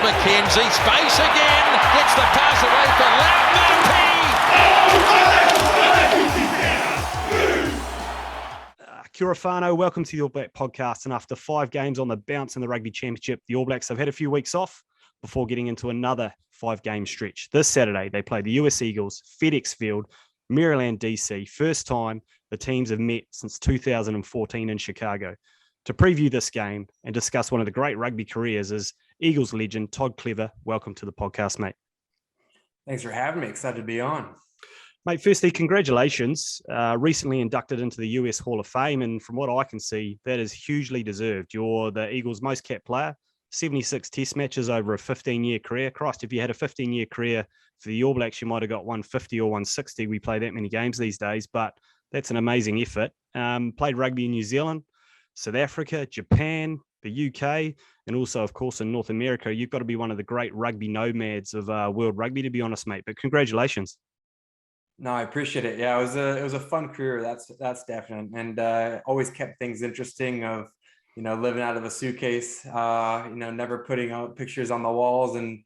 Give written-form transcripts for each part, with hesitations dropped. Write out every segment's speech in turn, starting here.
McKenzie, space again, gets the pass away for Kia ora whanau, welcome to the All Black podcast. And after 5 games on the bounce in the Rugby Championship, the All Blacks have had a few weeks off before getting into another 5-game stretch. This Saturday, they play the US Eagles, FedExField, Maryland, DC. First time the teams have met since 2014 in Chicago. To preview this game and discuss one of the great rugby careers is Eagles legend Todd Clever. Welcome to the podcast, mate. Thanks for having me. Excited to be on. Mate, firstly, congratulations. Recently inducted into the US Hall of Fame, and from what I can see, that is hugely deserved. You're the Eagles' most capped player, 76 test matches over a 15-year career. Christ, if you had a 15-year career for the All Blacks, you might have got 150 or 160. We play that many games these days, but that's an amazing effort. Played rugby in New Zealand, South Africa, Japan, the UK, and also, of course, in North America. You've got to be one of the great rugby nomads of world rugby, to be honest, mate. But congratulations. No, I appreciate it. Yeah, it was a fun career. That's definite, and always kept things interesting. Of living out of a suitcase. Never putting out pictures on the walls and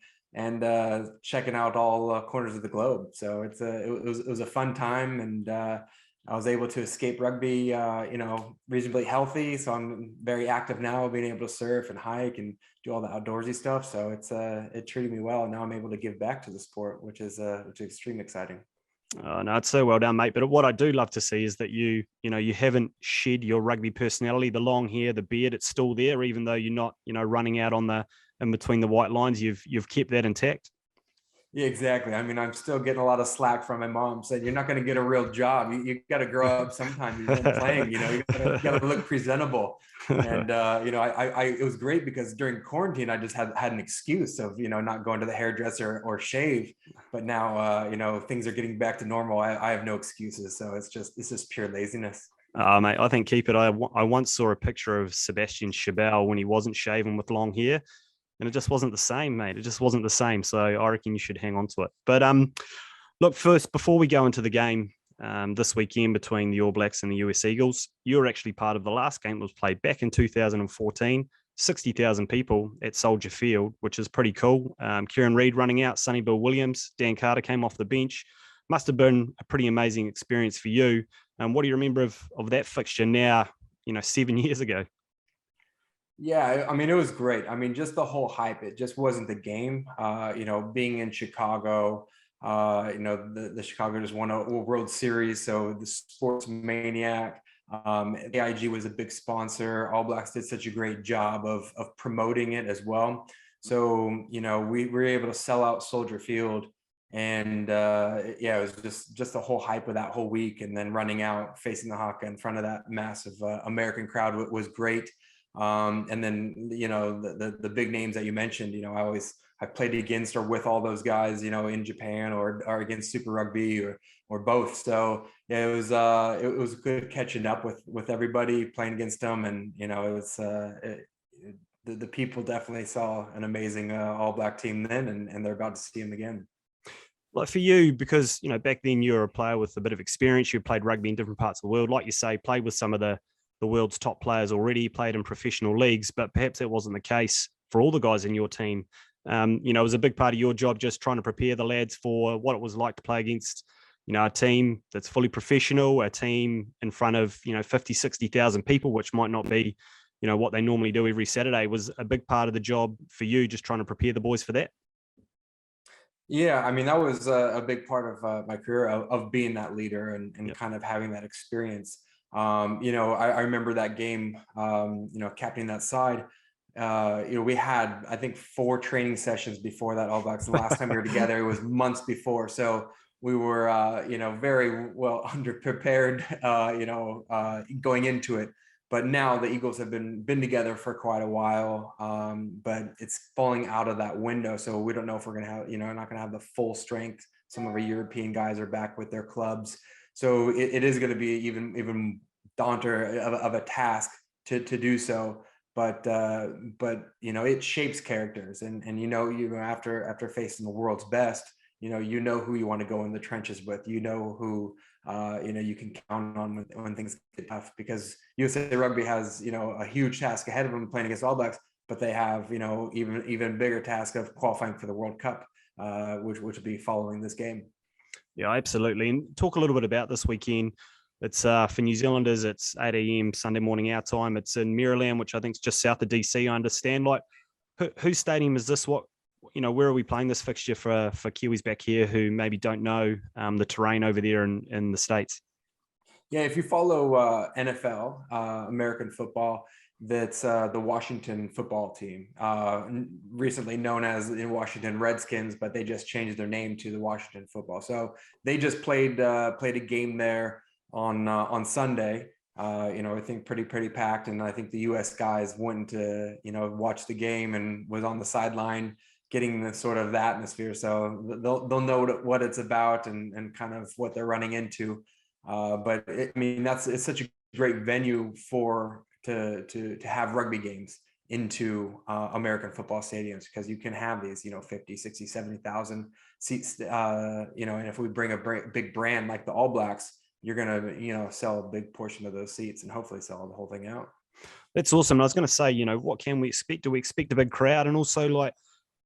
checking out all corners of the globe. So it was a fun time, and I was able to escape rugby. Reasonably healthy. So I'm very active now, being able to surf and hike and do all the outdoorsy stuff. So it treated me well. And now I'm able to give back to the sport, which is extremely exciting. Oh, no, it's so well done, mate. But what I do love to see is that you haven't shed your rugby personality. The long hair, the beard, it's still there, even though you're not, running out in between the white lines. You've kept that intact. Yeah, exactly. I mean, I'm still getting a lot of slack from my mom saying, you're not going to get a real job. You got to grow up sometime. You've been playing, you got to look presentable. And, it was great because during quarantine, I just had an excuse of, not going to the hairdresser or shave. But now, things are getting back to normal. I have no excuses. So it's just pure laziness. Mate, I think keep it. I once saw a picture of Sebastian Chabal when he wasn't shaven with long hair. And it just wasn't the same, mate. It just wasn't the same. So I reckon you should hang on to it. But look, first, before we go into the game this weekend between the All Blacks and the US Eagles, you were actually part of the last game that was played back in 2014. 60,000 people at Soldier Field, which is pretty cool. Kieran Reid running out, Sonny Bill Williams, Dan Carter came off the bench. Must have been a pretty amazing experience for you. What do you remember of that fixture now, 7 years ago? Yeah, I mean, it was great. I mean, just the whole hype, it just wasn't the game. Being in Chicago, the Chicago just won a World Series. So the sports maniac, AIG was a big sponsor. All Blacks did such a great job of promoting it as well. So, we were able to sell out Soldier Field. And it was just the whole hype of that whole week. And then running out, facing the Haka in front of that massive American crowd was great. And then, the big names that you mentioned, I played against or with all those guys, in Japan or against Super Rugby or both. So yeah, it was good catching up with everybody, playing against them. And, the people definitely saw an amazing All Black team then, and they're about to see them again. Like for you, because, back then you were a player with a bit of experience, you played rugby in different parts of the world. Like you say, played with some of the world's top players already, played in professional leagues, but perhaps that wasn't the case for all the guys in your team. It was a big part of your job just trying to prepare the lads for what it was like to play against, a team that's fully professional, a team in front of, 50, 60,000 people, which might not be, what they normally do every Saturday. Was a big part of the job for you, just trying to prepare the boys for that? Yeah, I mean, that was a big part of my career of being that leader and yep. Kind of having that experience. I remember that game, captaining that side. We had, I think, 4 training sessions before that All Blacks. The last time we were together, it was months before. So we were, very well underprepared, going into it. But now the Eagles have been together for quite a while, but it's falling out of that window. So we don't know if we're going to have, not going to have the full strength. Some of our European guys are back with their clubs. So it is going to be even daunter of a task to do so. But it shapes characters, and after facing the world's best, who you want to go in the trenches with, who you can count on when things get tough, because USA Rugby has a huge task ahead of them playing against All Blacks, but they have, you know, even bigger task of qualifying for the World Cup, which will be following this game. Yeah, absolutely. And talk a little bit about this weekend. It's for New Zealanders, it's 8 a.m. Sunday morning our time. It's in Maryland, which I think is just south of DC, I understand. Like, whose stadium is this? What, you know, where are we playing this fixture for Kiwis back here who maybe don't know the terrain over there in the States? Yeah, if you follow NFL, American football, that's the Washington football team, recently known as the Washington Redskins, but they just changed their name to the Washington football. So they just played a game there on Sunday. You know, I think pretty packed, and I think the U.S. guys went to, you know, watch the game and was on the sideline getting the sort of the atmosphere. So they'll know what it's about and kind of what they're running into. But I mean, it's such a great venue to have rugby games into American football stadiums, because you can have these, you know, 50, 60, 70,000 seats, you know, and if we bring a big brand like the All Blacks, you're going to, you know, sell a big portion of those seats and hopefully sell the whole thing out. That's awesome. I was going to say, you know, what can we expect? Do we expect a big crowd? And also, like,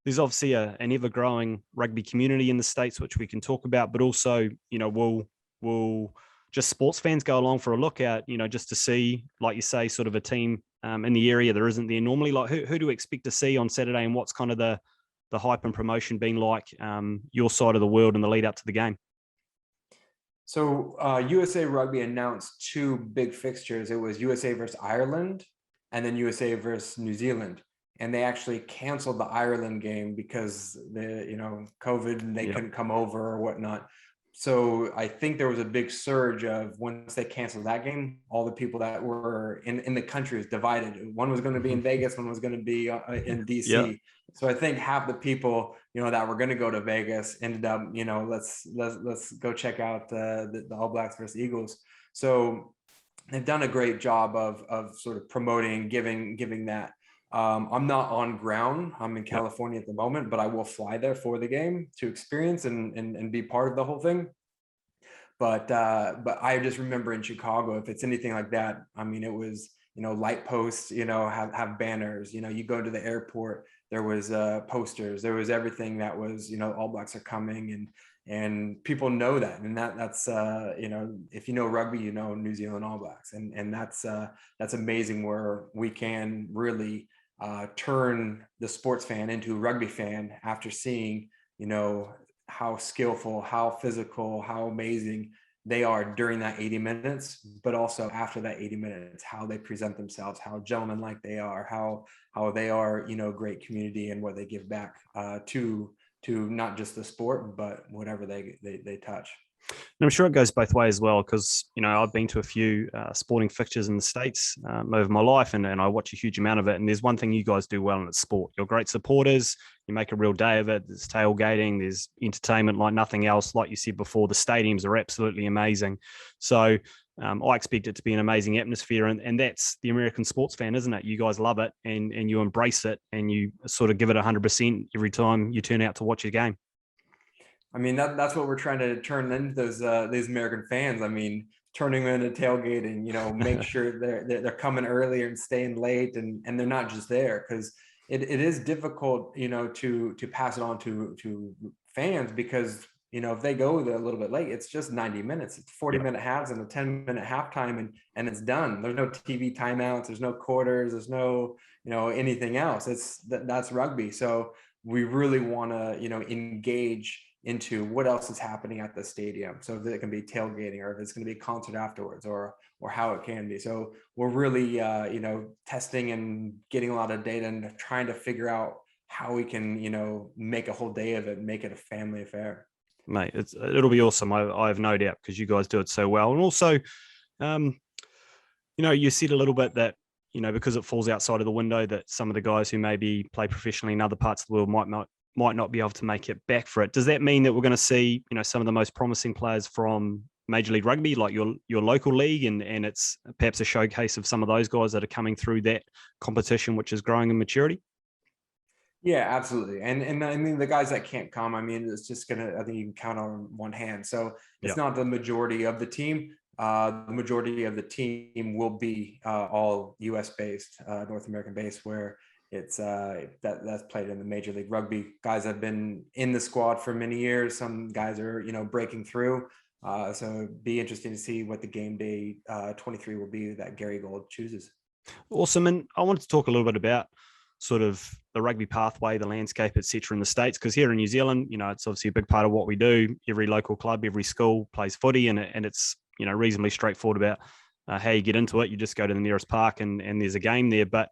there's obviously an ever-growing rugby community in the States, which we can talk about, but also, you know, will just sports fans go along for a look at, you know, just to see, like you say, sort of a team in the area there isn't there normally. Like, who do we expect to see on Saturday, and what's kind of the hype and promotion being like your side of the world in the lead up to the game? So USA Rugby announced two big fixtures. It was USA versus Ireland and then USA versus New Zealand. And they actually canceled the Ireland game because COVID, and they couldn't come over or whatnot. So I think there was a big surge of, once they canceled that game, all the people that were in the country was divided. One was going to be in Vegas, one was going to be in DC. Yeah. So I think half the people, you know, that were going to go to Vegas ended up, you know, let's go check out the All Blacks versus Eagles. So they've done a great job of sort of promoting, giving that. I'm not on ground. I'm in California at the moment, but I will fly there for the game to experience and be part of the whole thing. But I just remember in Chicago, if it's anything like that, I mean, it was, you know, light posts, you know, have banners, you know, you go to the airport, there was posters, there was everything that was, you know, All Blacks are coming, and people know that. And that's you know, if you know rugby, you know New Zealand All Blacks. And that's amazing, where we can really turn the sports fan into a rugby fan after seeing, you know, how skillful, how physical, how amazing they are during that 80 minutes, but also after that 80 minutes, how they present themselves, how gentlemanlike they are, how they are, you know, great community, and what they give back to not just the sport, but whatever they touch. And I'm sure it goes both ways as well, because, you know, I've been to a few sporting fixtures in the States over my life, and I watch a huge amount of it. And there's one thing you guys do well, and it's sport. You're great supporters. You make a real day of it. There's tailgating. There's entertainment like nothing else. Like you said before, the stadiums are absolutely amazing. So I expect it to be an amazing atmosphere. And that's the American sports fan, isn't it? You guys love it, and you embrace it, and you sort of give it 100% every time you turn out to watch a game. I mean, that's what we're trying to turn into these American fans. I mean, turning them into tailgating, you know, make sure they're coming earlier and staying late, and they're not just there, because it is difficult, you know, to pass it on to fans, because, you know, if they go there a little bit late, it's just 90 minutes. It's 40-minute halves and a 10-minute halftime, and it's done. There's no TV timeouts. There's no quarters. There's no, you know, anything else. That's rugby. So we really want to, you know, engage into what else is happening at the stadium. So if it can be tailgating, or if it's going to be a concert afterwards, or how it can be. So we're really, you know, testing and getting a lot of data and trying to figure out how we can, you know, make a whole day of it, make it a family affair. Mate, it'll be awesome. I have no doubt, because you guys do it so well. And also, you know, you said a little bit that, you know, because it falls outside of the window, that some of the guys who maybe play professionally in other parts of the world might not be able to make it back for it. Does that mean that we're going to see, you know, some of the most promising players from Major League Rugby, like your local league, and it's perhaps a showcase of some of those guys that are coming through that competition, which is growing in maturity? Yeah, absolutely. And I mean, the guys that can't come, I mean, it's just I think you can count on one hand. So it's not the majority of the team. The majority of the team will be all US based, North American based, where, it's that's played in the Major League Rugby. Guys have been in the squad for many years. Some guys are, breaking through. So it'd be interesting to see what the game day 23 will be that Gary Gold chooses. Awesome. And I wanted to talk a little bit about sort of the rugby pathway, the landscape, etc. in the States, because here in New Zealand, it's obviously a big part of what we do. Every local club, every school plays footy, and it's, reasonably straightforward about how you get into it. You just go to the nearest park and there's a game there. But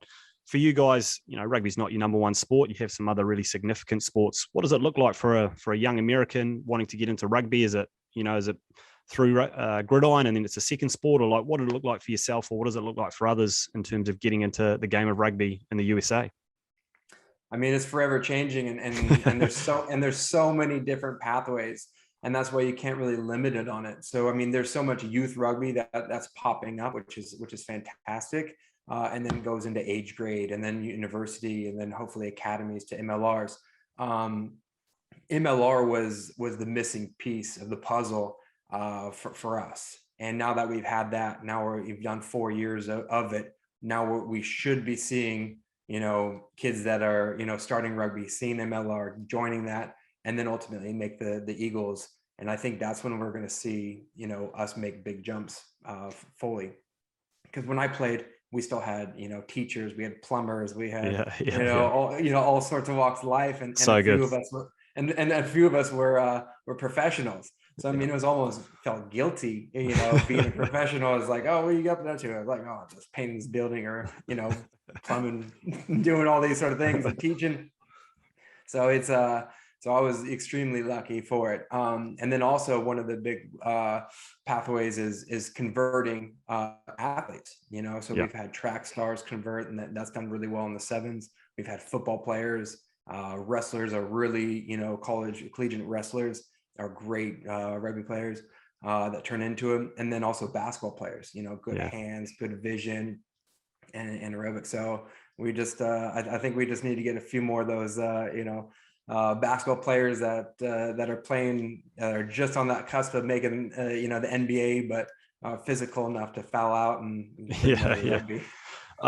for you guys, rugby's not your number one sport. You have some other really significant sports. What does it look like for a young American wanting to get into rugby? Is it through gridiron and then it's a second sport, or like what did it look like for yourself, or what does it look like for others in terms of getting into the game of rugby in the USA? I mean, it's forever changing, and there's so many different pathways, and that's why you can't really limit it on it. So I mean, there's so much youth rugby that's popping up, which is fantastic, and then goes into age grade, and then university, and then hopefully academies to MLRs. MLR was the missing piece of the puzzle for us, and now that we've had that, now we've done 4 years of it. Now we should be seeing kids that are starting rugby, seeing MLR, joining that, and then ultimately make the Eagles. And I think that's when we're going to see us make big jumps fully. Because when I played, we still had teachers, we had plumbers, we had all sorts of walks of life, and so a few good. of us were, and a few of us were professionals. So I mean, it was almost felt guilty, being a professional. Is like, oh, what are you up to? I was like, oh, just painting this building, or plumbing, doing all these sort of things, and teaching. So it's so I was extremely lucky for it. And then also one of the big pathways is converting athletes. So we've had track stars convert, and that's done really well in the sevens. We've had football players, wrestlers are really collegiate wrestlers are great rugby players that turn into them, and then also basketball players, good hands, good vision, and aerobic. So we just I think we just need to get a few more of those basketball players that are playing, are just on that cusp of making the NBA, but physical enough to foul out and rugby.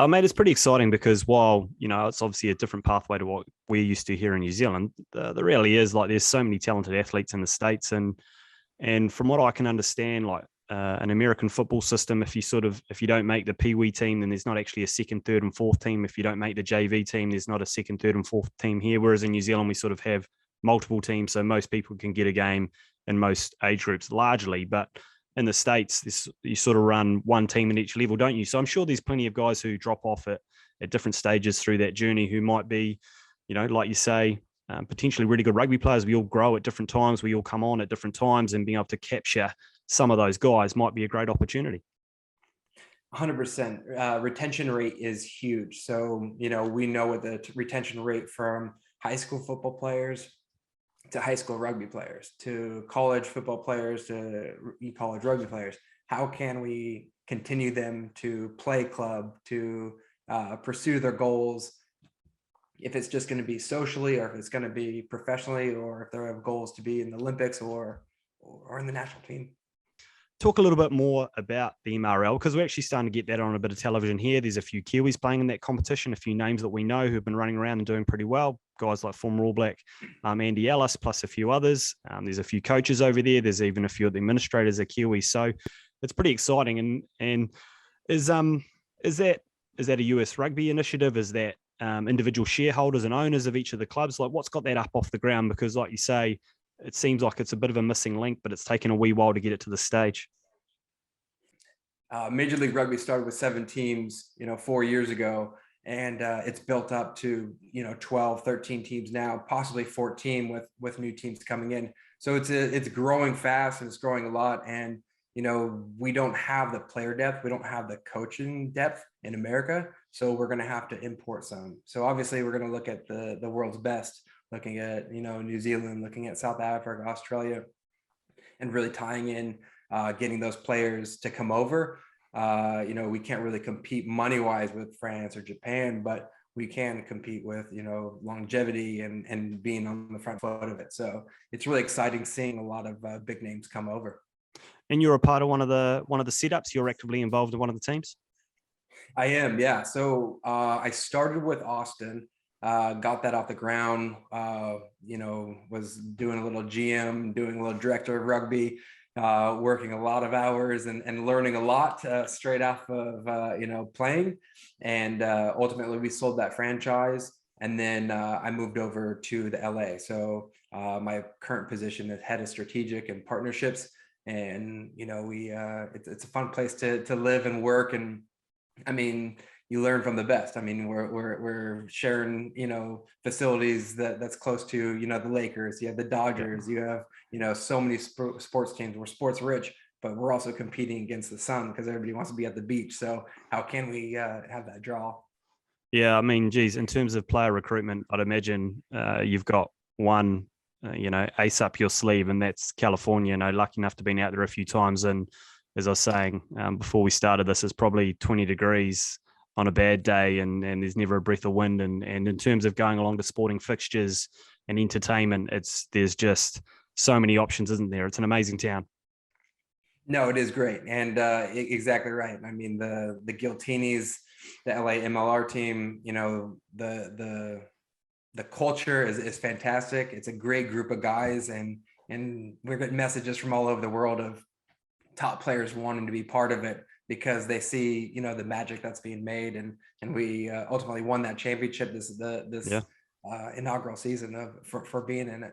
Mate, it's pretty exciting because while, it's obviously a different pathway to what we're used to here in New Zealand, the reality is like there's so many talented athletes in the States. And from what I can understand, like an American football system, if you don't make the Pee-wee team, then there's not actually a second, third and fourth team. If you don't make the JV team, there's not a second, third and fourth team here. Whereas in New Zealand, we sort of have multiple teams. So most people can get a game in most age groups largely. But in the States, you sort of run one team in each level, don't you? So I'm sure there's plenty of guys who drop off at different stages through that journey who might be, like you say, potentially really good rugby players. We all grow at different times. We all come on at different times, and being able to capture some of those guys might be a great opportunity. 100%. Retention rate is huge. So, we know what the retention rate from high school football players to high school rugby players, to college football players, to college rugby players. How can we continue them to play club, to pursue their goals? If it's just going to be socially, or if it's going to be professionally, or if they have goals to be in the Olympics or in the national team. Talk a little bit more about the MRL, because we're actually starting to get that on a bit of television here. There's a few Kiwis playing in that competition, a few names that we know who've been running around and doing pretty well. Guys like former All Black Andy Ellis, plus a few others. There's a few coaches over there. There's even a few of the administrators are Kiwis. So it's pretty exciting. And is that a US Rugby initiative? Is that individual shareholders and owners of each of the clubs? Like, what's got that up off the ground? Because like you say, it seems like it's a bit of a missing link, but it's taken a wee while to get it to the stage. Major League Rugby started with 7 teams, 4 years ago, and it's built up to 12, 13 teams now, possibly 14 with new teams coming in. So it's growing fast, and it's growing a lot. And we don't have the player depth, we don't have the coaching depth in America, so we're going to have to import some. So obviously we're going to look at the world's best, looking at New Zealand, looking at South Africa, Australia, and really tying in getting those players to come over. We can't really compete money wise with France or Japan, but we can compete with longevity and being on the front foot of it. So it's really exciting seeing a lot of big names come over. And you're a part of one of the setups. You're actively involved in one of the teams. I am, yeah. So I started with Austin, got that off the ground, was doing a little GM, doing a little director of rugby, working a lot of hours and learning a lot straight off of, playing. And ultimately we sold that franchise. And then I moved over to the LA. So my current position is head of strategic and partnerships. And, it's a fun place to live and work. And I mean, you learn from the best. I mean, we're sharing, facilities that's close to, the Lakers. You have the Dodgers. You have, so many sports teams. We're sports rich, but we're also competing against the sun because everybody wants to be at the beach. So how can we have that draw? Yeah, I mean, geez, in terms of player recruitment, I'd imagine you've got one, ace up your sleeve, and that's California. Lucky enough to been out there a few times. And as I was saying before we started this, it's probably 20 degrees on a bad day, and there's never a breath of wind. And in terms of going along to sporting fixtures and entertainment, there's just so many options, isn't there? It's an amazing town. No, it is great, and exactly right. I mean, the Giltinis, the LA MLR team, the culture is fantastic. It's a great group of guys, and we're getting messages from all over the world of top players wanting to be part of it because they see, the magic that's being made, and we ultimately won that championship this inaugural season for being in it.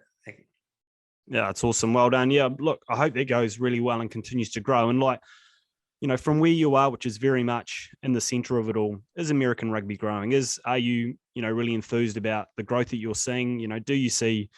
Yeah, it's awesome. Well done. Yeah, look, I hope that goes really well and continues to grow. And from where you are, which is very much in the center of it all, is American rugby growing? Are you, really enthused about the growth that you're seeing? Do you see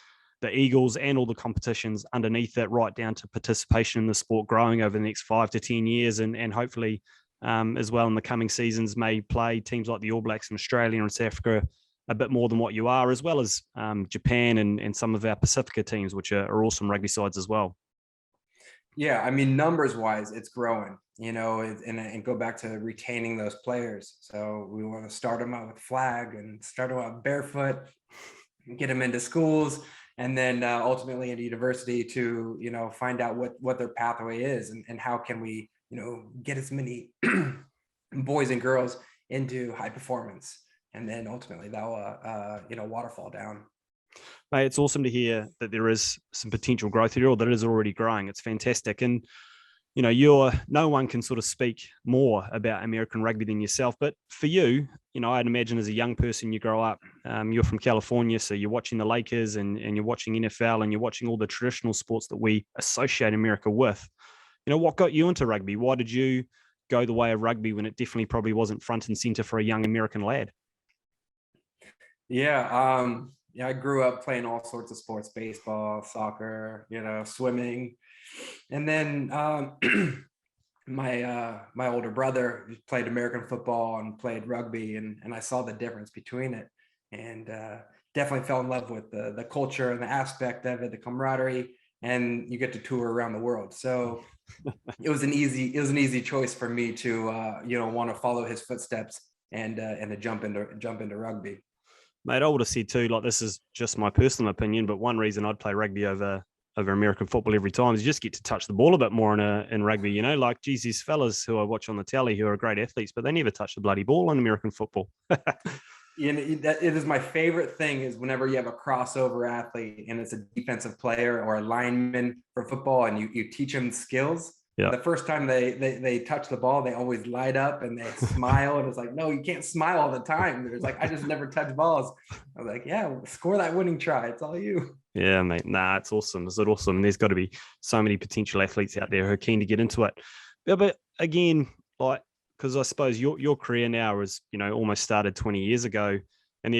the Eagles and all the competitions underneath that, right down to participation in the sport, growing over the next 5 to 10 years, and hopefully as well in the coming seasons may play teams like the All Blacks in Australia and South Africa a bit more than what you are, as well as Japan and some of our Pacifica teams, which are awesome rugby sides as well. Yeah, I mean, numbers wise, it's growing, and go back to retaining those players. So we want to start them out with flag and start them out barefoot, get them into schools, and then ultimately into university to, find out what their pathway is, and how can we, get as many boys and girls into high performance. And then ultimately that'll, waterfall down. Mate, it's awesome to hear that there is some potential growth here, or that it is already growing. It's fantastic. And, no one can sort of speak more about American rugby than yourself. But for you, I'd imagine as a young person, you grow up, you're from California, so you're watching the Lakers and you're watching NFL and you're watching all the traditional sports that we associate America with. What got you into rugby? Why did you go the way of rugby when it definitely probably wasn't front and center for a young American lad? Yeah, I grew up playing all sorts of sports: baseball, soccer, swimming, and then my older brother played American football and played rugby, and I saw the difference between it, and definitely fell in love with the culture and the aspect of it, the camaraderie, and you get to tour around the world. So it was an easy choice for me to want to follow his footsteps and to jump into rugby. Mate, I would have said too, like, this is just my personal opinion, but one reason I'd play rugby over American football every time is you just get to touch the ball a bit more in rugby, like, geez, these fellas who I watch on the telly who are great athletes, but they never touch the bloody ball in American football. It is my favorite thing is whenever you have a crossover athlete and it's a defensive player or a lineman for football, and you teach them skills. Yeah. The first time they touch the ball, they always light up and they smile. And it's like, no, you can't smile all the time. There's like, I just never touch balls. I was like, yeah, score that winning try. It's all you. Yeah, mate. Nah, it's awesome. Is it awesome? There's got to be so many potential athletes out there who are keen to get into it. Yeah, but again, like, because I suppose your career now is, almost started 20 years ago. And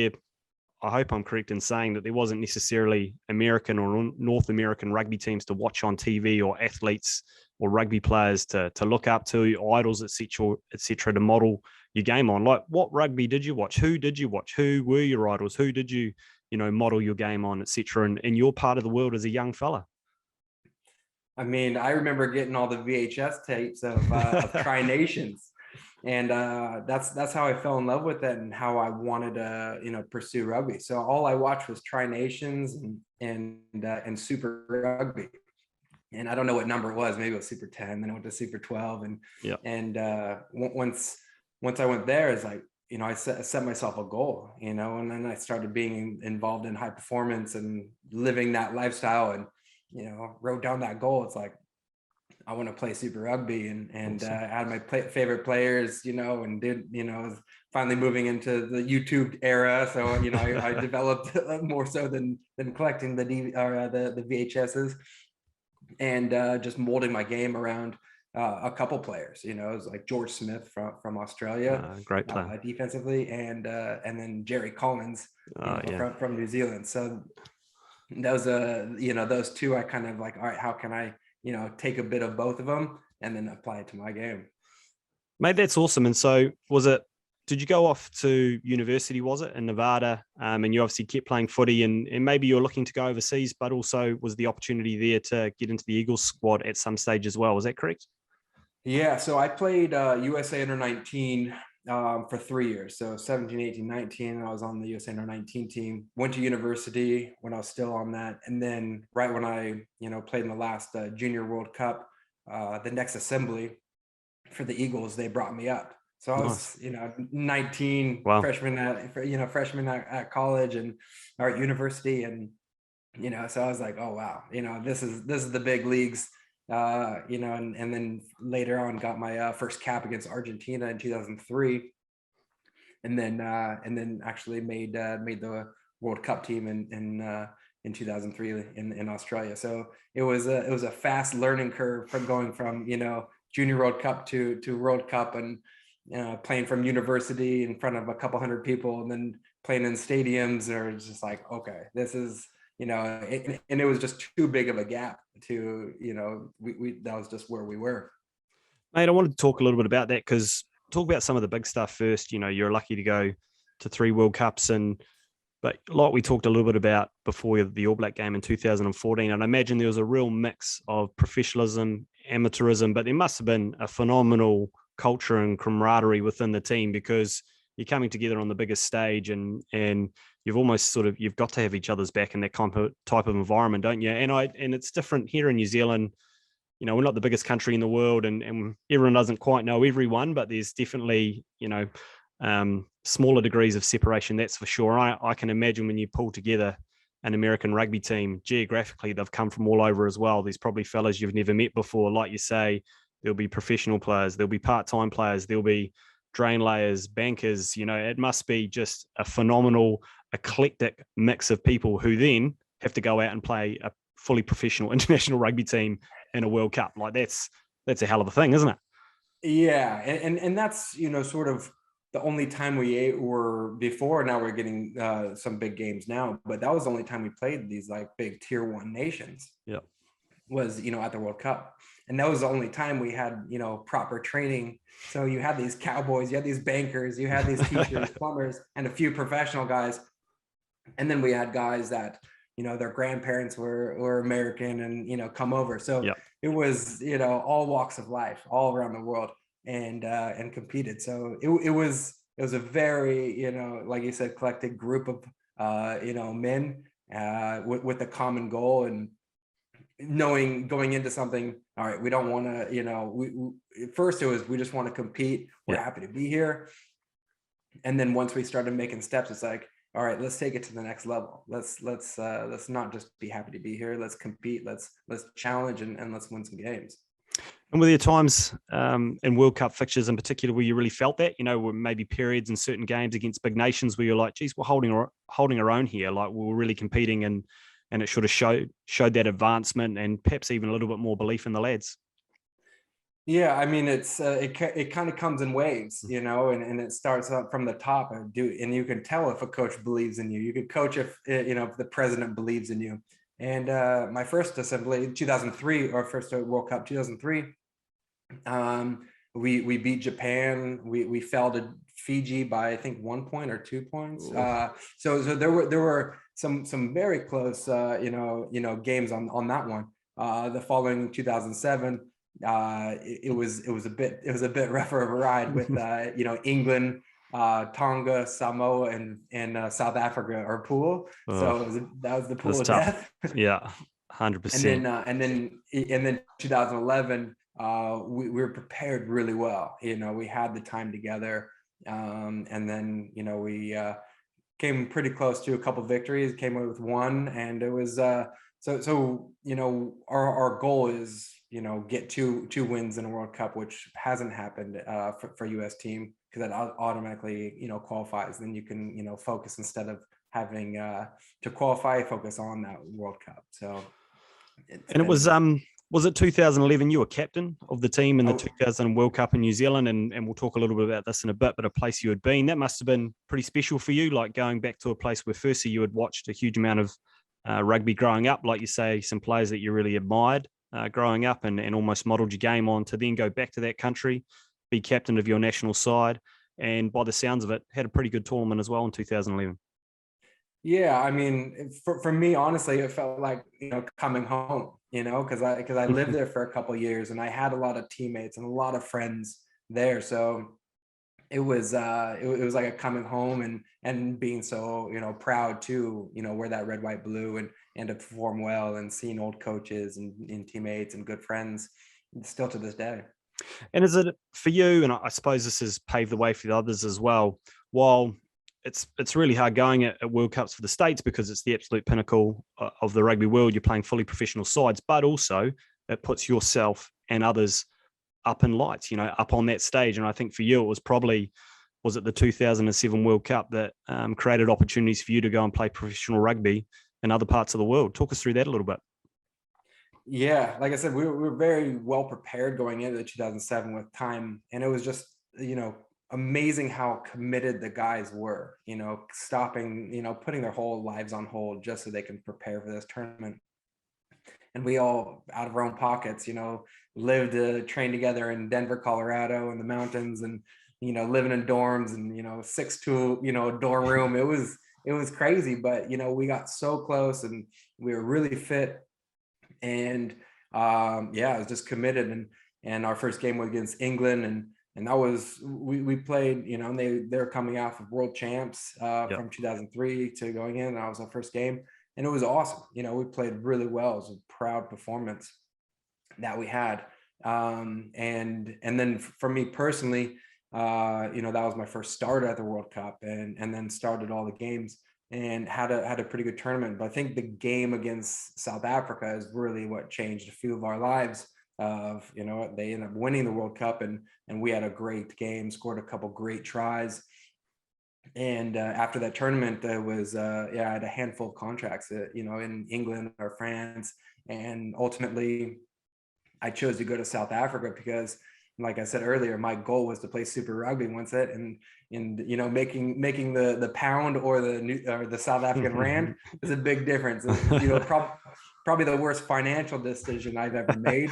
I hope I'm correct in saying that there wasn't necessarily American or North American rugby teams to watch on TV, or athletes or rugby players to look up to, idols, etc., to model your game on. Like, what rugby did you watch? Who did you watch? Who were your idols? Who did you, model your game on, etc., in your part of the world as a young fella? I mean, I remember getting all the VHS tapes of Tri Nations. And that's how I fell in love with it and how I wanted to, pursue rugby. So all I watched was Tri Nations and Super Rugby. And I don't know what number it was. Maybe it was Super 10. Then I went to Super 12. And once once I went there, it's like, I set myself a goal, and then I started being involved in high performance and living that lifestyle, and, wrote down that goal. It's like, I want to play Super Rugby, and Awesome. I had my favorite players, and did, was finally moving into the YouTube era. So, I developed more so than collecting the VHSs, and just molding my game around a couple players. It was like George Smith from Australia, Great player. defensively, and then Jerry Collins, from New Zealand. So those those two, I kind of like, all right, how can I take a bit of both of them and then apply it to my game. Mate, that's awesome. And so did you go off to university, was it, in Nevada? And you obviously kept playing footy, and maybe you're looking to go overseas, but also was the opportunity there to get into the Eagles squad at some stage as well. Was that correct? Yeah, so I played USA Under 19 for 3 years. So 17, 18, 19, I was on the USA Under 19 team. Went to university when I was still on that. And then right when I, played in the last Junior World Cup, the next assembly for the Eagles, they brought me up. So I was, 19, wow. freshman at college or at university. And, so I was like, oh, wow, this is the big leagues. And then later on got my first cap against Argentina in 2003, and then actually made the World Cup team in 2003 in Australia. So it was a fast learning curve from going from Junior World Cup to World Cup, and playing from university in front of a couple hundred people, and then playing in stadiums. Or it's just like, okay, this is and it was just too big of a gap to, we that was just where we were. Mate, I wanted to talk a little bit about that, because talk about some of the big stuff first. You're lucky to go to 3 World Cups, but like we talked a little bit about before the All Black game in 2014, and I imagine there was a real mix of professionalism, amateurism, but there must have been a phenomenal culture and camaraderie within the team, because you're coming together on the biggest stage, and you've almost you've got to have each other's back in that type of environment, don't you? And it's different here in New Zealand. We're not the biggest country in the world, and everyone doesn't quite know everyone, but there's definitely, smaller degrees of separation, that's for sure. I can imagine when you pull together an American rugby team, geographically, they've come from all over as well. There's probably fellas you've never met before. Like you say, there'll be professional players, there'll be part-time players, there'll be drain layers, bankers. It must be just a phenomenal, eclectic mix of people who then have to go out and play a fully professional international rugby team in a World Cup. Like that's a hell of a thing, isn't it? Yeah, and that's sort of the only time we were before. Now we're getting some big games now, but that was the only time we played these like big tier 1 nations. Yeah, was at the World Cup, and that was the only time we had proper training. So you had these cowboys, you had these bankers, you had these teachers, plumbers, and a few professional guys, and then we had guys that their grandparents were American and come over. So yep. It was all walks of life all around the world, and competed. So it was a very like you said, collected group of men with a common goal, and knowing going into something, all right, we don't want to we first it was we just want to compete, we're happy to be here. And then once we started making steps, it's like, all right, let's take it to the next level. Let's not just be happy to be here. Let's compete. Let's challenge, and let's win some games. And were there times in World Cup fixtures in particular where you really felt that, were maybe periods in certain games against big nations where you're like, geez, we're holding our own here. Like we're really competing, and it should have showed that advancement and perhaps even a little bit more belief in the lads? Yeah, I mean, it kind of comes in waves, and it starts up from the top, and you can tell if a coach believes in you. You can coach if if the president believes in you. And my first assembly, 2003, or first World Cup 2003, we beat Japan. We fell to Fiji by I think 1 point or 2 points. So there were some very close games on that one. The following 2007. It was a bit rougher of a ride with England, Tonga, Samoa, and South Africa our pool. So that was the pool of death. Yeah, 100%. And then 2011 we were prepared really well. We had the time together, and then we came pretty close to a couple victories, came away with one, and it was our goal is get two wins in a World Cup, which hasn't happened for US team, because that automatically qualifies. Then you can focus, instead of having to qualify, focus on that World Cup. So it was it 2011 you were captain of the team in the 2000 World Cup in New Zealand, and we'll talk a little bit about this in a bit, but a place you had been, that must have been pretty special for you, like going back to a place where firstly you had watched a huge amount of rugby growing up, like you say, some players that you really admired growing up and almost modeled your game on, to then go back to that country, be captain of your national side, and by the sounds of it, had a pretty good tournament as well in 2011. Yeah, I mean, for me, honestly, it felt like coming home, because I lived there for a couple of years, and I had a lot of teammates and a lot of friends there. So it was like a coming home, and being so proud to wear that red, white, blue, and to perform well, and seeing old coaches and teammates and good friends still to this day. And is it for you, and I suppose this has paved the way for the others as well, while it's really hard going at World Cups for the States, because it's the absolute pinnacle of the rugby world, you're playing fully professional sides, but also it puts yourself and others up in lights, up on that stage. And I think for you, was it the 2007 World Cup that created opportunities for you to go and play professional rugby in other parts of the world? Talk us through that a little bit. Yeah, like I said, we were very well prepared going into the 2007 with time, and it was just amazing how committed the guys were, stopping, putting their whole lives on hold just so they can prepare for this tournament. And we all, out of our own pockets, lived to train together in Denver, Colorado, in the mountains, and living in dorms, and 6 to a dorm room. It was crazy, but we got so close, and we were really fit, and I was just committed. And our first game was against England, and that was we played, and they're coming off of world champs from 2003 to going in. That was our first game, and it was awesome. We played really well. It was a proud performance that we had. And then for me personally, that was my first start at the World Cup, and then started all the games and had a pretty good tournament. But I think the game against South Africa is really what changed a few of our lives. They ended up winning the World Cup, and we had a great game, scored a couple great tries. And after that tournament, there was I had a handful of contracts in England or France, and ultimately I chose to go to South Africa because, like I said earlier, my goal was to play Super Rugby once it, and making the pound or the South African rand is a big difference. Probably the worst financial decision I've ever made,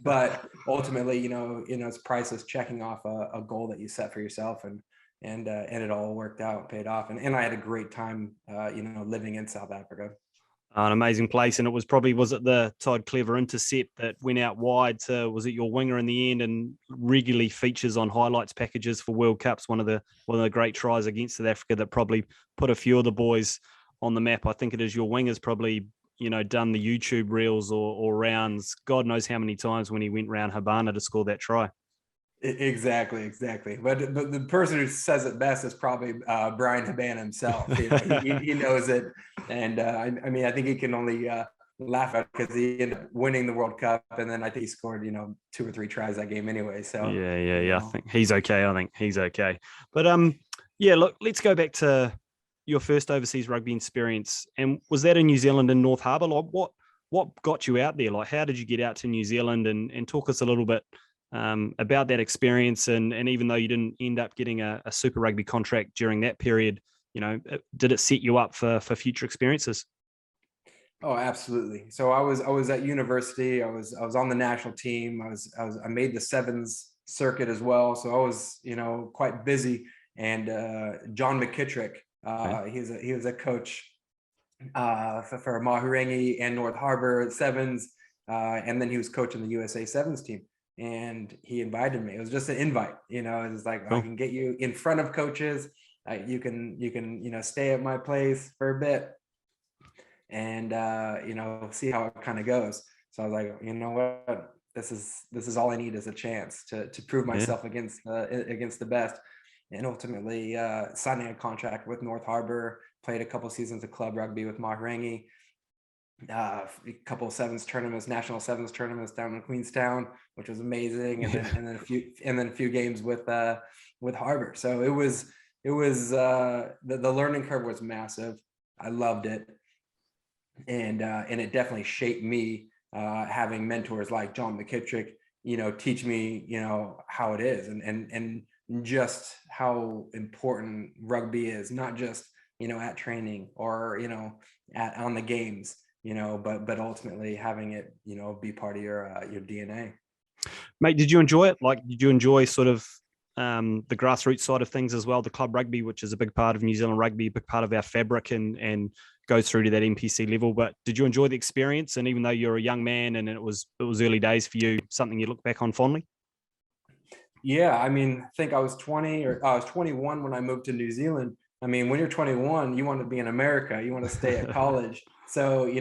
but ultimately, it's priceless, checking off a goal that you set for yourself, and it all worked out, paid off, and I had a great time, living in South Africa. An amazing place. And it was it the Todd Clever intercept that went out wide to, was it your winger in the end, and regularly features on highlights packages for World Cups, one of the great tries against South Africa that probably put a few of the boys on the map. I think it is your winger's probably done the YouTube reels or rounds God knows how many times when he went round Habana to score that try. Exactly. But the person who says it best is probably Brian Habana himself. He knows it, and I think he can only laugh at it because he ended up winning the World Cup, and then I think he scored 2 or 3 tries that game anyway. So yeah. I think he's okay. But look, let's go back to your first overseas rugby experience, and was that in New Zealand in North Harbour? Like, what got you out there? Like, how did you get out to New Zealand, and talk us a little bit about that experience, and even though you didn't end up getting a Super Rugby contract during that period, did it set you up for future experiences? Oh, absolutely. So I was at university. I was on the national team. I made the sevens circuit as well. So I was quite busy. And John McKittrick, he was a coach for Mahurangi and North Harbour sevens, and then he was coaching the USA sevens team. And he invited me. It was just an invite, it was like, cool. I can get you in front of coaches. You can stay at my place for a bit, and see how it kind of goes. So I was like, you know what, this is all I need is a chance to prove myself against the best. And ultimately signing a contract with North Harbour, played a couple seasons of club rugby with Mahrangi, a couple of national sevens tournaments down in Queenstown, which was amazing, and then a few games with Harbour. So it was the learning curve was massive. I loved it, and it definitely shaped me, having mentors like John McKittrick, teach me, how it is, and just how important rugby is, not just, at training or, on the games, but ultimately having it, be part of your DNA. Mate, did you enjoy it? Like, did you enjoy sort of the grassroots side of things as well, the club rugby, which is a big part of New Zealand rugby, a big part of our fabric, and goes through to that NPC level? But did you enjoy the experience? And even though you're a young man and it was early days for you, something you look back on fondly? Yeah, I mean, I think I was 20 or I was 21 when I moved to New Zealand. I mean, when you're 21, you want to be in America, you want to stay at college. So,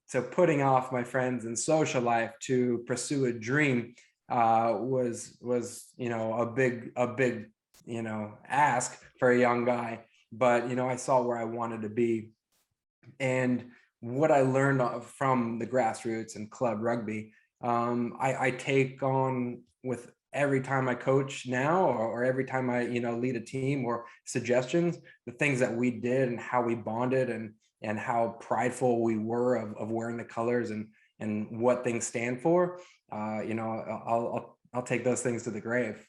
so putting off my friends and social life to pursue a dream was a big ask for a young guy. But I saw where I wanted to be, and what I learned from the grassroots and club rugby, I take on with every time I coach now, or every time I lead a team, or suggestions, the things that we did and how we bonded, and how prideful we were of wearing the colors and what things stand for. I'll take those things to the grave.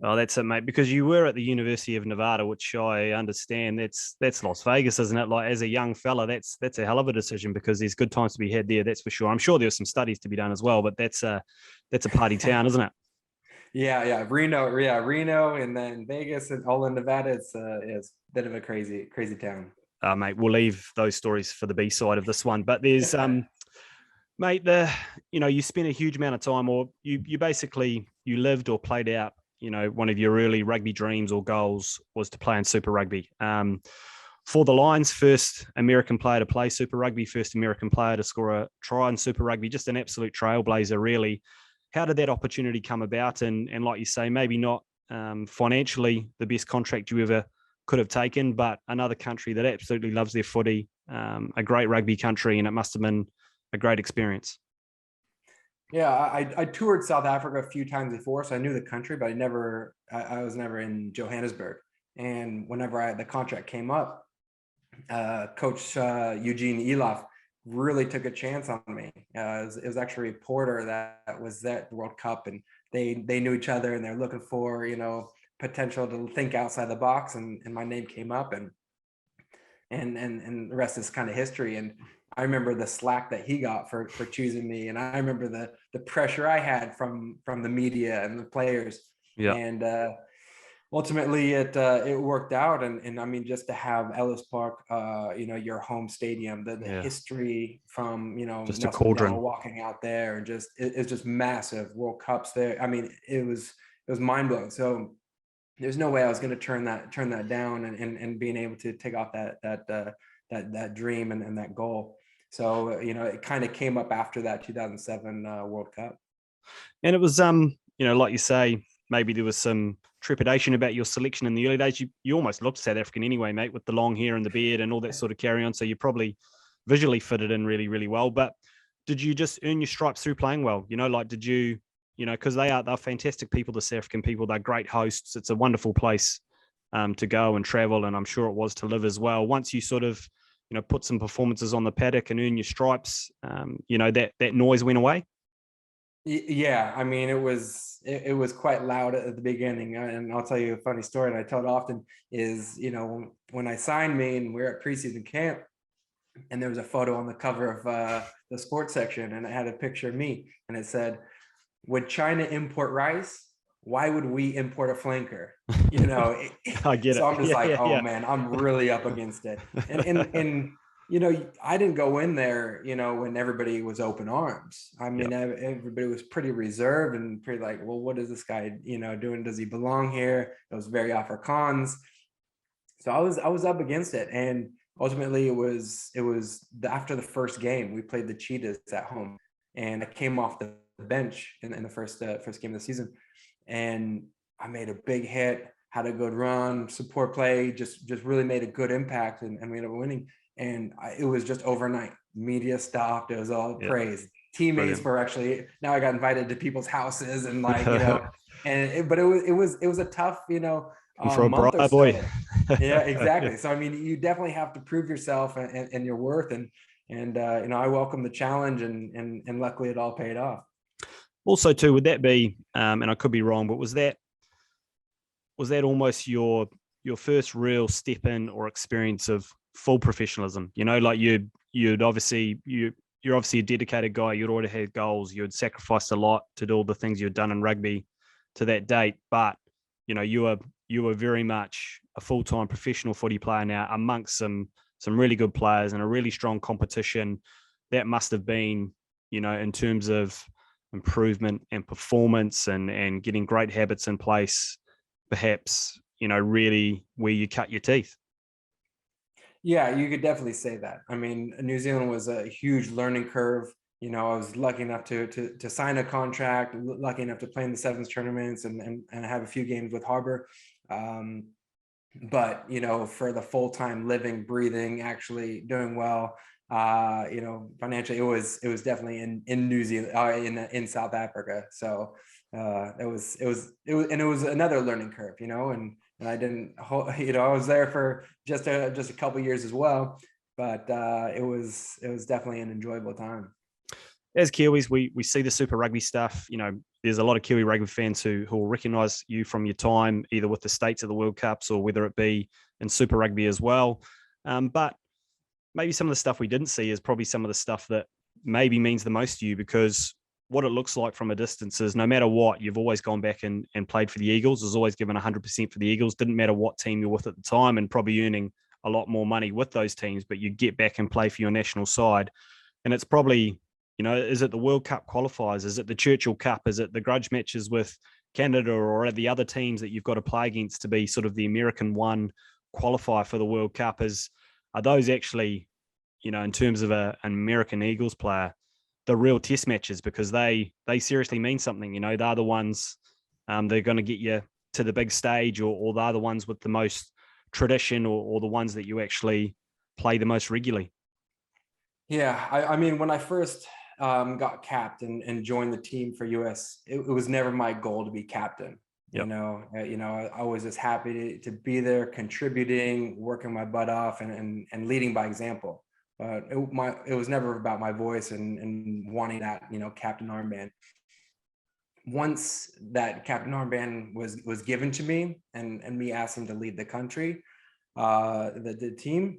Oh, that's it, mate. Because you were at the University of Nevada, which I understand that's Las Vegas, isn't it? Like, as a young fella, that's a hell of a decision, because there's good times to be had there. That's for sure. I'm sure there's some studies to be done as well, but that's a party town, isn't it? Yeah, Reno, and then Vegas, and all in Nevada. It's a bit of a crazy town. Mate, we'll leave those stories for the B side of this one. But there's mate, you spent a huge amount of time, or you basically lived or played out, one of your early rugby dreams or goals was to play in Super Rugby. For the Lions, first American player to play Super Rugby, first American player to score a try in Super Rugby, just an absolute trailblazer, really. How did that opportunity come about? And like you say, maybe not financially the best contract you ever could have taken, but another country that absolutely loves their footy, a great rugby country, and it must have been a great experience. Yeah, I toured South Africa a few times before, so I knew the country, but I was never in Johannesburg. And whenever the contract came up, Coach Eugene Eloff really took a chance on me. It was actually a reporter that was at the World Cup, and they knew each other, and they're looking for potential to think outside the box, and my name came up, and the rest is kind of history. And I remember the slack that he got for choosing me, and I remember the pressure I had from the media and the players. Yeah. And ultimately it worked out, and I mean, just to have Ellis Park, your home stadium, the history from just Nelson a cauldron, Mandela walking out there, and it's just massive. World Cups there. I mean, it was mind blowing. So there's no way I was going to turn that down, and being able to take off that dream and that goal. So it kind of came up after that 2007 World Cup. And it was like you say, maybe there was some trepidation about your selection in the early days. You almost looked South African anyway, mate, with the long hair and the beard and all that sort of carry on. So you probably visually fitted in really, really well. But did you just earn your stripes through playing well? Did you, because they're fantastic people, the South African people. They're great hosts. It's a wonderful place to go and travel, and I'm sure it was to live as well. Once you sort of, put some performances on the paddock and earn your stripes, that noise went away. Yeah, I mean, it was quite loud at the beginning, and I'll tell you a funny story, and I tell it often, is when I signed me and we were at preseason camp, and there was a photo on the cover of the sports section, and it had a picture of me, and it said, "Would China import rice? Why would we import a flanker?" I get it. So I'm just man, I'm really up against it. And I didn't go in there, when everybody was open arms. I mean, everybody was pretty reserved and pretty like, well, what is this guy, doing? Does he belong here? It was very Afrikaans. So I was up against it. And ultimately it was after the first game, we played the Cheetahs at home, and I came off the bench in the first game of the season, and I made a big hit, had a good run, support play, just really made a good impact, and we ended up winning. And it was just overnight. Media stopped. It was all praise. Teammates were actually, now I got invited to people's houses and like, but it was a tough, for a month or bright so. boy. Yeah, exactly. So, I mean, you definitely have to prove yourself and your worth. And I welcome the challenge, and luckily it all paid off. Also too, would that be, and I could be wrong, but was that almost your first real step in or experience of full professionalism? Like you're obviously a dedicated guy. You'd already had goals. You'd sacrificed a lot to do all the things you'd done in rugby to that date. But, you were very much a full-time professional footy player now amongst some really good players and a really strong competition. That must have been, in terms of improvement and performance and getting great habits in place, perhaps, really where you cut your teeth. Yeah, you could definitely say that. I mean, New Zealand was a huge learning curve. I was lucky enough to sign a contract, lucky enough to play in the sevens tournaments and have a few games with Harbour. But, for the full-time living, breathing, actually doing well, financially, it was definitely in New Zealand, in South Africa. So it was another learning curve, and I didn't, I was there for just a couple of years as well, but it was definitely an enjoyable time. As Kiwis, we see the Super Rugby stuff. There's a lot of Kiwi rugby fans who will recognise you from your time, either with the States at the World Cups or whether it be in Super Rugby as well. But maybe some of the stuff we didn't see is probably some of the stuff that maybe means the most to you, because what it looks like from a distance is no matter what, you've always gone back and played for the Eagles. There's always given 100% for the Eagles. Didn't matter what team you're with at the time, and probably earning a lot more money with those teams, but you get back and play for your national side. And it's probably, is it the World Cup qualifiers? Is it the Churchill Cup? Is it the grudge matches with Canada or the other teams that you've got to play against to be sort of the American one qualifier for the World Cup? Are those actually, in terms of an American Eagles player, the real test matches? Because they seriously mean something. They're the ones they're going to get you to the big stage, or they're the ones with the most tradition, or the ones that you actually play the most regularly. Yeah, I mean, when I first got capped and joined the team for US, it was never my goal to be captain. Yep. I was just happy to be there, contributing, working my butt off, and leading by example. But it was never about my voice and wanting that, captain armband. Once that captain armband was given to me, and me asking to lead the country, the team,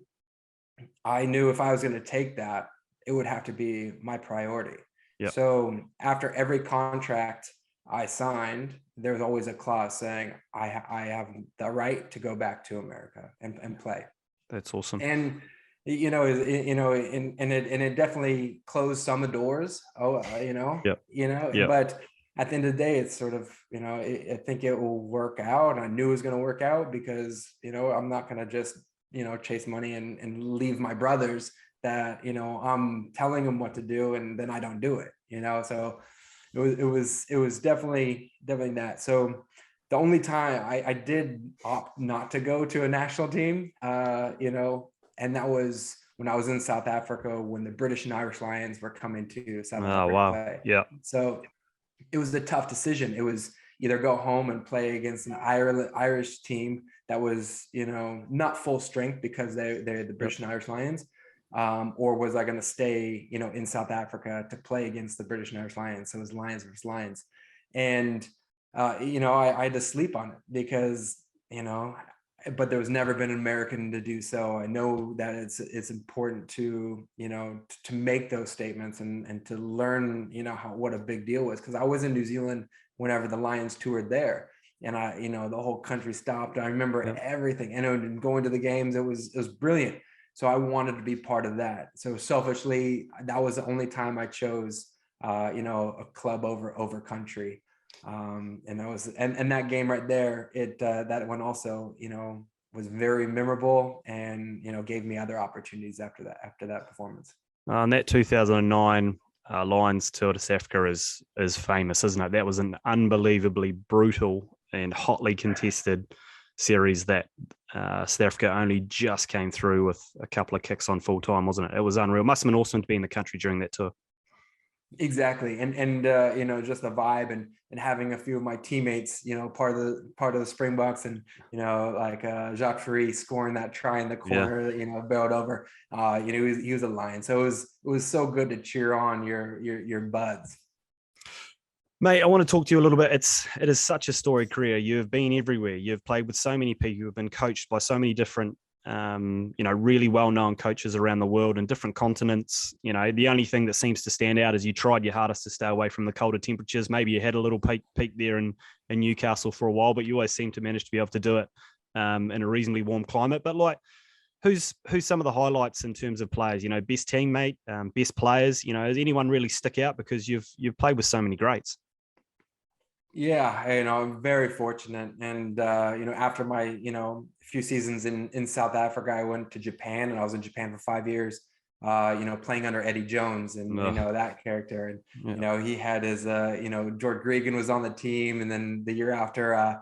I knew if I was going to take that, it would have to be my priority. Yep. So after every contract I signed, there was always a clause saying I have the right to go back to America and play. That's awesome. And it definitely closed some doors. Yep. But at the end of the day, it's sort of, I think it will work out. I knew it was going to work out because, I'm not going to just, chase money and leave my brothers that, I'm telling them what to do and then I don't do it, so it was definitely that. So the only time I did opt not to go to a national team, and that was when I was in South Africa, when the British and Irish Lions were coming to South Africa. Wow. To play. Yeah. So it was a tough decision. It was either go home and play against an Irish team that was, not full strength because they're the British and Irish Lions, or was I going to stay, in South Africa to play against the British and Irish Lions? So it was Lions versus Lions. And, I had to sleep on it because, but there was never been an American to do so. I know that it's important to, to make those statements and to learn, what a big deal was. Because I was in New Zealand whenever the Lions toured there, and the whole country stopped. I remember everything, and going to the games, it was brilliant. So I wanted to be part of that. So selfishly, that was the only time I chose, a club over country. And that was, and that game right there, that one also, was very memorable and, gave me other opportunities after that performance. And that 2009 Lions tour to South Africa is famous, isn't it? That was an unbelievably brutal and hotly contested series that South Africa only just came through with a couple of kicks on full time, wasn't it? It was unreal. Must have been awesome to be in the country during that tour. Exactly. And just the vibe and having a few of my teammates, part of the Springboks, and, like Jacques Ferry scoring that try in the corner, bailed over, he was a Lion. So it was so good to cheer on your buds. Mate, I want to talk to you a little bit. It is such a storied career. You've been everywhere. You've played with so many people. You've been coached by so many different really well-known coaches around the world and different continents. The only thing that seems to stand out is you tried your hardest to stay away from the colder temperatures. Maybe you had a little peak there in Newcastle for a while, but you always seem to manage to be able to do it in a reasonably warm climate. But like, who's some of the highlights in terms of players? Best teammate, best players. Does anyone really stick out, because you've played with so many greats? Yeah, I'm very fortunate. And, after my, few seasons in South Africa, I went to Japan, and I was in Japan for 5 years, playing under Eddie Jones and, that character. And, he had his, George Gregan was on the team. And then the year after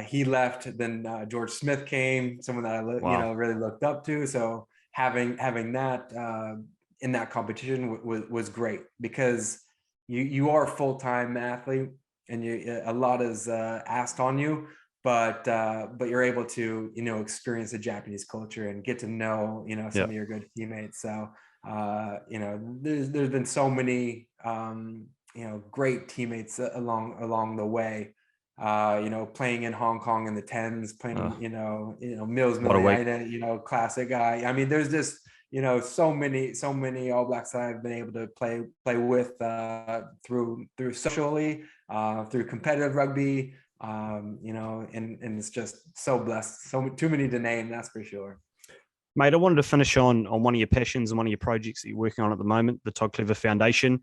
he left, then George Smith came, someone that I, really looked up to. So having that in that competition was great, because you are a full-time athlete, and a lot is asked on you, but you're able to experience the Japanese culture and get to know some of your good teammates. So there's been so many great teammates along the way. Playing in Hong Kong in the tens, playing Mills Miliaina, classic guy. I mean, there's just so many All Blacks that I've been able to play with through socially, through competitive rugby, and it's just so blessed. So too many to name, that's for sure. Mate, I wanted to finish on one of your passions and one of your projects that you're working on at the moment, the Todd Clever Foundation,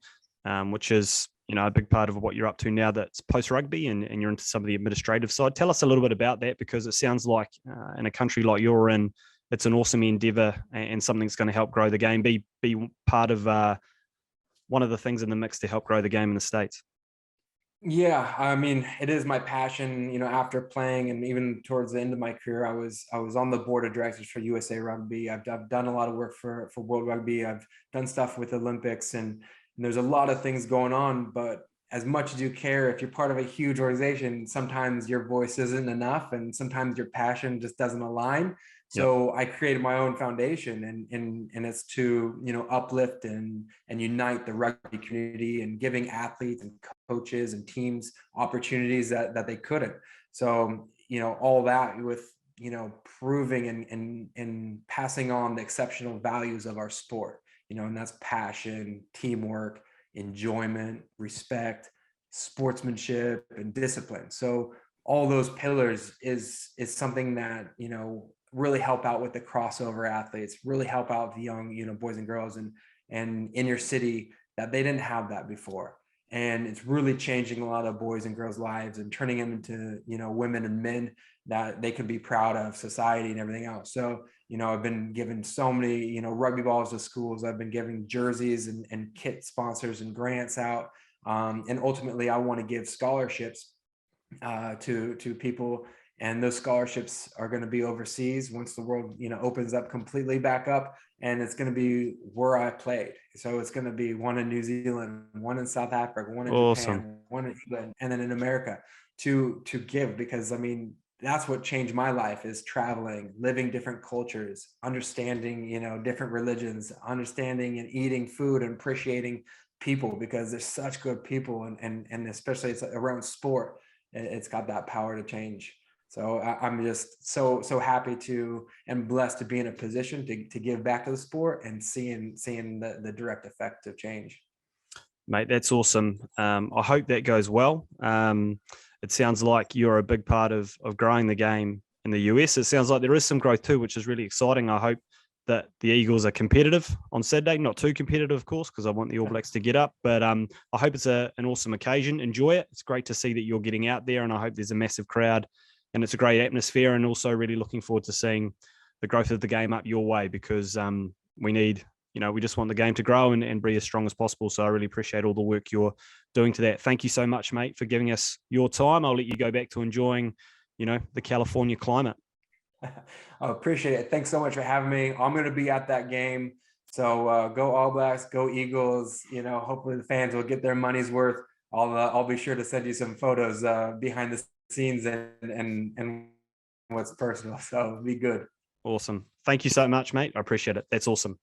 which is a big part of what you're up to now that's post-rugby, and you're into some of the administrative side. Tell us a little bit about that, because it sounds like in a country like you're in, it's an awesome endeavor and something that's going to help grow the game, be part of one of the things in the mix to help grow the game in the States. Yeah, I mean, it is my passion. After playing, and even towards the end of my career, I was on the board of directors for USA Rugby. I've done a lot of work for World Rugby. I've done stuff with Olympics, and there's a lot of things going on. But as much as you care, if you're part of a huge organization, sometimes your voice isn't enough, and sometimes your passion just doesn't align. So I created my own foundation, and it's to uplift and unite the rugby community, and giving athletes and coaches and teams opportunities that they couldn't. So all that with proving and passing on the exceptional values of our sport. And that's passion, teamwork, enjoyment, respect, sportsmanship, and discipline. So all those pillars is something that really help out with the crossover athletes, really help out the young, boys and girls and in your city, that they didn't have that before. And it's really changing a lot of boys and girls' lives and turning them into, women and men that they can be proud of, society and everything else. So, I've been given so many, rugby balls to schools. I've been giving jerseys and kit sponsors and grants out. And ultimately I want to give scholarships to people. And those scholarships are going to be overseas once the world, opens up completely back up. And it's going to be where I played. So it's going to be one in New Zealand, one in South Africa, one in Japan, one in England, and then in America to give, because I mean, that's what changed my life, is traveling, living different cultures, understanding, different religions, understanding and eating food and appreciating people, because there's such good people, and especially it's around sport, it's got that power to change. So I'm just so happy and blessed to be in a position to give back to the sport and seeing the direct effect of change. Mate, that's awesome. I hope that goes well. It sounds like you're a big part of growing the game in the US. It sounds like there is some growth too, which is really exciting. I hope that the Eagles are competitive on Saturday, not too competitive, of course, because I want the All Blacks to get up. But I hope it's an awesome occasion. Enjoy it. It's great to see that you're getting out there, and I hope there's a massive crowd. And it's a great atmosphere, and also really looking forward to seeing the growth of the game up your way, because we need we just want the game to grow and be as strong as possible. So I really appreciate all the work you're doing to that. Thank you so much, mate, for giving us your time. I'll let you go back to enjoying, the California climate. I appreciate it. Thanks so much for having me. I'm going to be at that game. So go All Blacks, go Eagles. Hopefully the fans will get their money's worth. I'll be sure to send you some photos behind the scenes and what's personal. So be good. Awesome. Thank you so much, mate. I appreciate it. That's awesome.